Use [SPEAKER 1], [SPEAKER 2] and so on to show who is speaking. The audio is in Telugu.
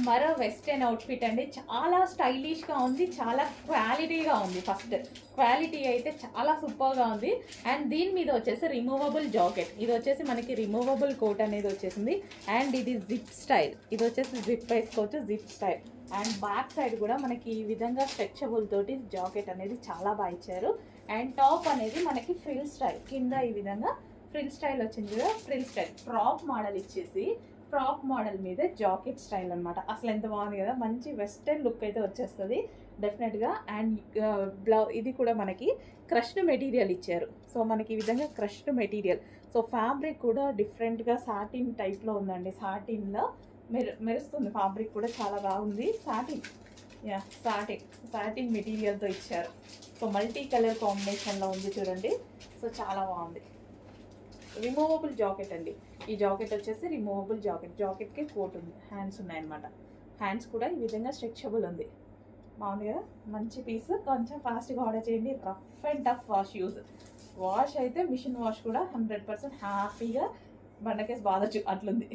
[SPEAKER 1] మరో వెస్టర్న్ అవుట్ఫిట్ అండి. చాలా స్టైలిష్గా ఉంది, చాలా క్వాలిటీగా ఉంది. ఫస్ట్ క్వాలిటీ అయితే చాలా సూపర్గా ఉంది. అండ్ దీని మీద వచ్చేసి రిమూవబుల్ జాకెట్. ఇది వచ్చేసి మనకి రిమూవబుల్ కోట్ అనేది వచ్చేసింది. అండ్ ఇది జిప్ స్టైల్. ఇది వచ్చేసి జిప్ వేసుకోవచ్చు, zip style. And back side కూడా మనకి ఈ విధంగా స్ట్రెచబుల్ తోటి జాకెట్ అనేది చాలా బాగా ఇచ్చారు. అండ్ టాప్ అనేది మనకి ఫ్రిల్ స్టైల్, కింద ఈ విధంగా ఫ్రిల్ స్టైల్ వచ్చింది కదా, ఫ్రిల్ స్టైల్ ఫ్రాక్ మోడల్ ఇచ్చేసి ఫ్రాక్ మోడల్ మీద జాకెట్ స్టైల్ అనమాట. అసలు ఎంత బాగుంది కదా, మంచి వెస్టర్న్ లుక్ అయితే వచ్చేస్తుంది డెఫినెట్గా. అండ్ ఇది కూడా మనకి క్రష్డ్ మెటీరియల్ ఇచ్చారు. సో మనకి ఈ విధంగా క్రష్డ్ మెటీరియల్. సో ఫ్యాబ్రిక్ కూడా డిఫరెంట్గా సాటిన్ టైప్లో ఉందండి. సాటిన్లో మెరుస్తుంది. ఫ్యాబ్రిక్ కూడా చాలా బాగుంది. సాటిన్ మెటీరియల్తో ఇచ్చారు. సో మల్టీ కలర్ కాంబినేషన్లో ఉంది చూడండి. సో చాలా బాగుంది. రిమూవబుల్ జాకెట్ అండి. ఈ జాకెట్ వచ్చేసి రిమూవబుల్ జాకెట్. జాకెట్కి కోట్ ఉంది, హ్యాండ్స్ ఉన్నాయన్నమాట. హ్యాండ్స్ కూడా ఈ విధంగా స్ట్రెచబుల్ ఉంది. బాగుంది కదా, మంచి పీస్. కొంచెం ఫాస్ట్గా ఆర్డర్ చేయండి. రఫ్ అండ్ టఫ్ వాష్ అయితే మిషన్ వాష్ కూడా 100% హ్యాపీగా బండకేసి బాధొచ్చు అట్లుంది.